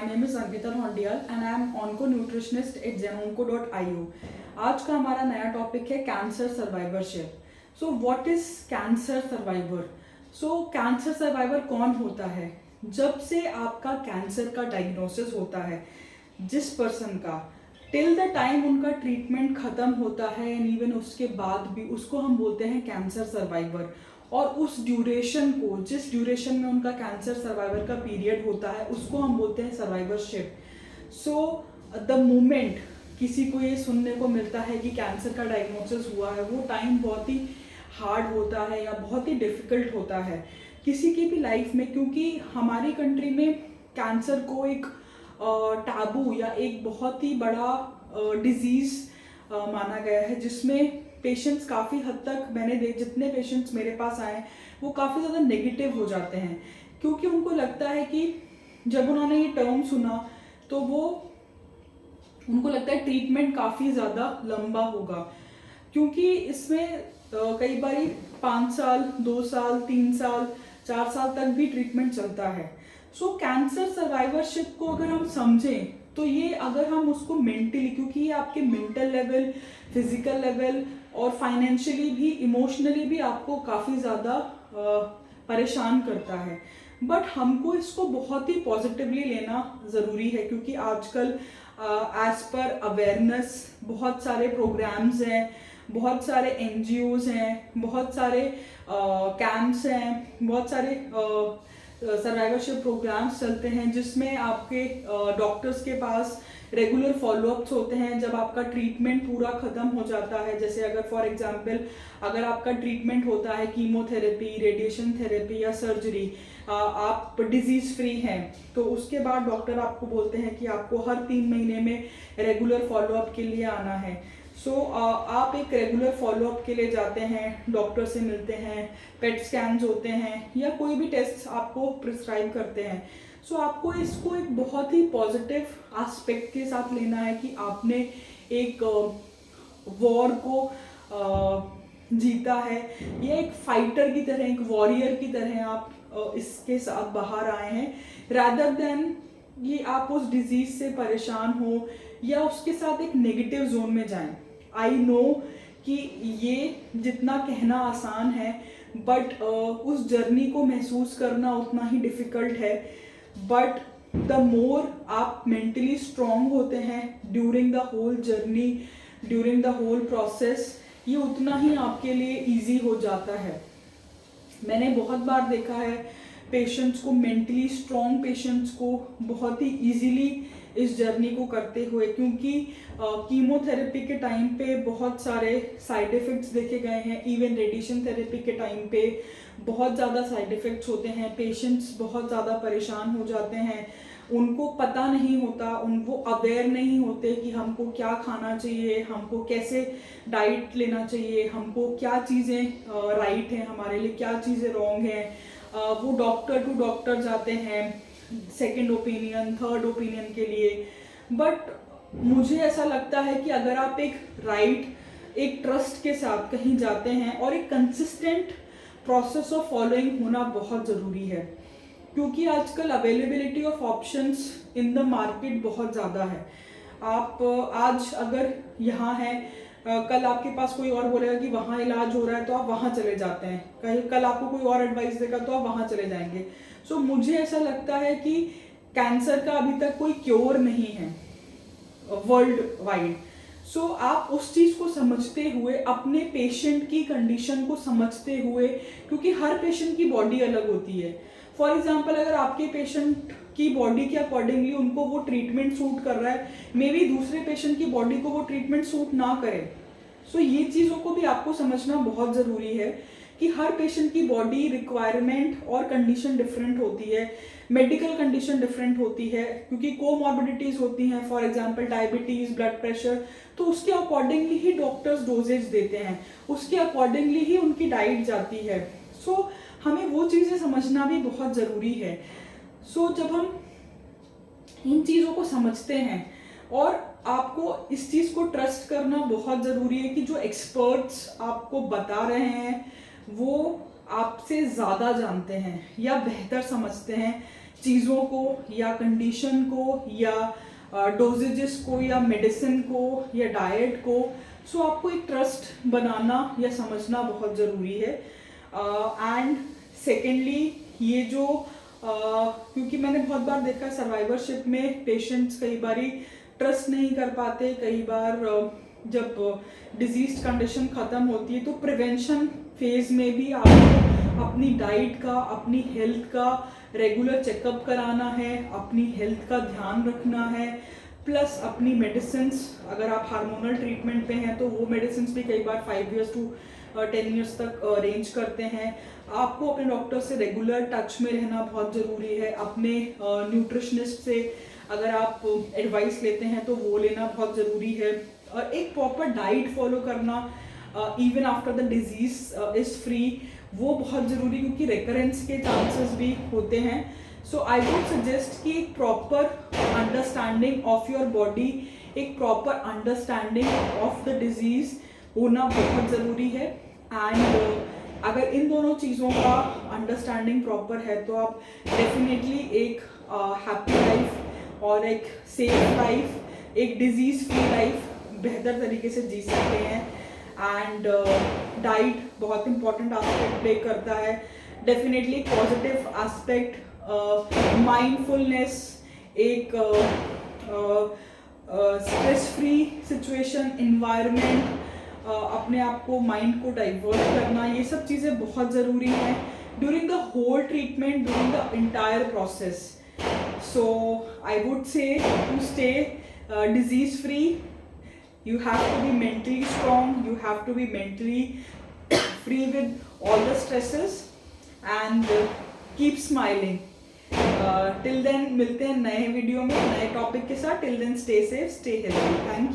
My name is Ankita Dhondial and I am onco-nutritionist at Zenonco.io। आज का हमारा नया टॉपिक है cancer survivorship. So what is cancer survivor? So cancer survivor कौन होता है? जब से आपका कैंसर का डायग्नोसिस होता है जिस पर्सन का, टिल द टाइम उनका ट्रीटमेंट खत्म होता है एंड इवन उसके बाद भी उसको हम बोलते हैं कैंसर सर्वाइवर। और उस ड्यूरेशन को, जिस ड्यूरेशन में उनका कैंसर सर्वाइवर का पीरियड होता है, उसको हम बोलते हैं सर्वाइवरशिप। सो द मोमेंट किसी को ये सुनने को मिलता है कि कैंसर का डायग्नोसिस हुआ है, वो टाइम बहुत ही हार्ड होता है या बहुत ही डिफ़िकल्ट होता है किसी की भी लाइफ में, क्योंकि हमारी कंट्री में कैंसर को एक टाबू या एक बहुत ही बड़ा डिजीज़ माना गया है, जिसमें पेशेंट्स काफ़ी हद तक, जितने पेशेंट्स मेरे पास आए वो काफ़ी ज़्यादा नेगेटिव हो जाते हैं, क्योंकि उनको लगता है कि जब उन्होंने ये टर्म सुना तो उनको लगता है ट्रीटमेंट काफ़ी ज़्यादा लंबा होगा, क्योंकि इसमें कई बार 5 साल, 2 साल, 3 साल, 4 साल तक भी ट्रीटमेंट चलता है। सो कैंसर सर्वाइवरशिप को अगर हम समझें तो ये, अगर हम उसको मेंटली, क्योंकि ये आपके मेंटल लेवल, फिजिकल लेवल और फाइनेंशियली भी, इमोशनली भी आपको काफ़ी ज़्यादा परेशान करता है, बट हमको इसको बहुत ही पॉजिटिवली लेना ज़रूरी है, क्योंकि आजकल एज पर अवेयरनेस बहुत सारे प्रोग्राम्स हैं, बहुत सारे NGOs हैं, बहुत सारे कैंप्स हैं, बहुत सारे सर्वाइवरशिप प्रोग्राम्स चलते हैं, जिसमें आपके डॉक्टर्स के पास रेगुलर फॉलोअप्स होते हैं जब आपका ट्रीटमेंट पूरा ख़त्म हो जाता है। जैसे अगर फॉर एग्जांपल अगर आपका ट्रीटमेंट होता है कीमोथेरेपी, रेडिएशन थेरेपी या सर्जरी, आप डिजीज़ फ्री हैं, तो उसके बाद डॉक्टर आपको बोलते हैं कि आपको हर 3 महीने में रेगुलर फॉलोअप के लिए आना है। सो आप एक रेगुलर फॉलोअप के लिए जाते हैं, डॉक्टर से मिलते हैं, पेट स्कैन्स होते हैं या कोई भी टेस्ट आपको प्रिस्क्राइब करते हैं। सो आपको इसको एक बहुत ही पॉजिटिव एस्पेक्ट के साथ लेना है कि आपने एक वॉर को जीता है, या एक फाइटर की तरह, एक वॉरियर की तरह आप इसके साथ बाहर आए हैं, रादर देन ये आप उस डिजीज़ से परेशान हो या उसके साथ एक नेगेटिव जोन में जाएं। आई नो कि ये जितना कहना आसान है, बट उस जर्नी को महसूस करना उतना ही डिफ़िकल्ट है। बट द मोर आप मेंटली स्ट्रॉन्ग होते हैं during the whole journey, during the whole process, ये उतना ही आपके लिए ईजी हो जाता है। मैंने बहुत बार देखा है पेशेंट्स को, मेंटली स्ट्रॉन्ग पेशेंट्स को बहुत ही ईजीली इस जर्नी को करते हुए, क्योंकि कीमोथेरेपी के टाइम पे बहुत सारे साइड इफ़ेक्ट्स देखे गए हैं, इवन रेडिएशन थेरेपी के टाइम पे बहुत ज़्यादा साइड इफ़ेक्ट्स होते हैं, पेशेंट्स बहुत ज़्यादा परेशान हो जाते हैं, उनको पता नहीं होता, उनको अवेयर नहीं होते कि हमको क्या खाना चाहिए, हमको कैसे डाइट लेना चाहिए, हमको क्या चीज़ें राइट हैं हमारे लिए, क्या चीज़ें रॉन्ग हैं। वो डॉक्टर टू डॉक्टर जाते हैं सेकंड ओपिनियन, थर्ड ओपिनियन के लिए। बट मुझे ऐसा लगता है कि अगर आप एक ट्रस्ट के साथ कहीं जाते हैं और एक कंसिस्टेंट प्रोसेस ऑफ फॉलोइंग होना बहुत ज़रूरी है, क्योंकि आजकल availability of options in the market बहुत ज़्यादा है। आप आज अगर यहाँ हैं, कल आपके पास कोई और बोलेगा कि वहाँ इलाज हो रहा है तो आप वहाँ चले जाते हैं, कल आपको कोई और एडवाइस देगा तो आप वहाँ चले जाएंगे। सो मुझे ऐसा लगता है कि कैंसर का अभी तक कोई क्योर नहीं है वर्ल्ड वाइड। सो आप उस चीज़ को समझते हुए, अपने पेशेंट की कंडीशन को समझते हुए, क्योंकि हर पेशेंट की बॉडी अलग होती है। फॉर एग्जांपल अगर आपके पेशेंट की बॉडी के अकॉर्डिंगली उनको वो ट्रीटमेंट सूट कर रहा है, मे बी दूसरे पेशेंट की बॉडी को वो ट्रीटमेंट सूट ना करे। सो ये चीज़ों को भी आपको समझना बहुत ज़रूरी है कि हर पेशेंट की बॉडी रिक्वायरमेंट और कंडीशन डिफरेंट होती है, मेडिकल कंडीशन डिफरेंट होती है, क्योंकि कोमॉर्बिडिटीज़ होती हैं, for example diabetes, blood pressure, तो उसके अकॉर्डिंगली ही डॉक्टर्स डोजेज देते हैं, उसके अकॉर्डिंगली ही उनकी डाइट जाती है। सो हमें वो चीज़ें समझना भी बहुत ज़रूरी है। सो जब हम इन चीज़ों को समझते हैं, और आपको इस चीज़ को ट्रस्ट करना बहुत ज़रूरी है कि जो एक्सपर्ट्स आपको बता रहे हैं वो आपसे ज़्यादा जानते हैं या बेहतर समझते हैं चीज़ों को या कंडीशन को या डोजेजेस को या मेडिसिन को या डाइट को, सो आपको एक ट्रस्ट बनाना या समझना बहुत ज़रूरी है। एंड सेकेंडली ये जो क्योंकि मैंने बहुत बार देखा सर्वाइवरशिप में पेशेंट्स कई बार ट्रस्ट नहीं कर पाते, कई बार जब डिजीज कंडीशन ख़त्म होती है तो प्रिवेंशन फेज में भी आपको अपनी डाइट का, अपनी हेल्थ का रेगुलर चेकअप कराना है, अपनी हेल्थ का ध्यान रखना है, प्लस अपनी मेडिसिन्स, अगर आप हार्मोनल ट्रीटमेंट पे हैं तो वो मेडिसिन्स भी कई बार 5 years to 10 years तक रेंज करते हैं। आपको अपने डॉक्टर से रेगुलर टच में रहना बहुत ज़रूरी है। अपने न्यूट्रिशनिस्ट से अगर आप एडवाइस लेते हैं तो वो लेना बहुत ज़रूरी है। और एक प्रॉपर डाइट फॉलो करना even after the disease is free, वो बहुत ज़रूरी, क्योंकि रिकरेंस के चांसेस भी होते हैं। सो आई वुड सजेस्ट कि एक proper understanding of your body, एक proper understanding of the disease होना बहुत ज़रूरी है। एंड अगर इन दोनों चीज़ों का अंडरस्टैंडिंग प्रॉपर है तो आप डेफिनेटली एक हैप्पी लाइफ और एक सेफ लाइफ, एक डिजीज़ फ्री लाइफ बेहतर तरीके से जी सकते हैं। एंड डाइट बहुत इंपॉर्टेंट एस्पेक्ट प्ले करता है, डेफिनेटली पॉजिटिव एस्पेक्ट, माइंडफुलनेस, एक स्ट्रेस फ्री सिचुएशन, इन्वायरमेंट, अपने आप को, माइंड को डाइवर्ट करना, ये सब चीज़ें बहुत ज़रूरी हैं during the whole treatment, during the entire process. So I would say to stay disease free, you have to be mentally strong, you have to be mentally free with all the stresses and keep smiling. Till then मिलते हैं नए video में नए topic के साथ। Till then stay safe, stay healthy. Thank you.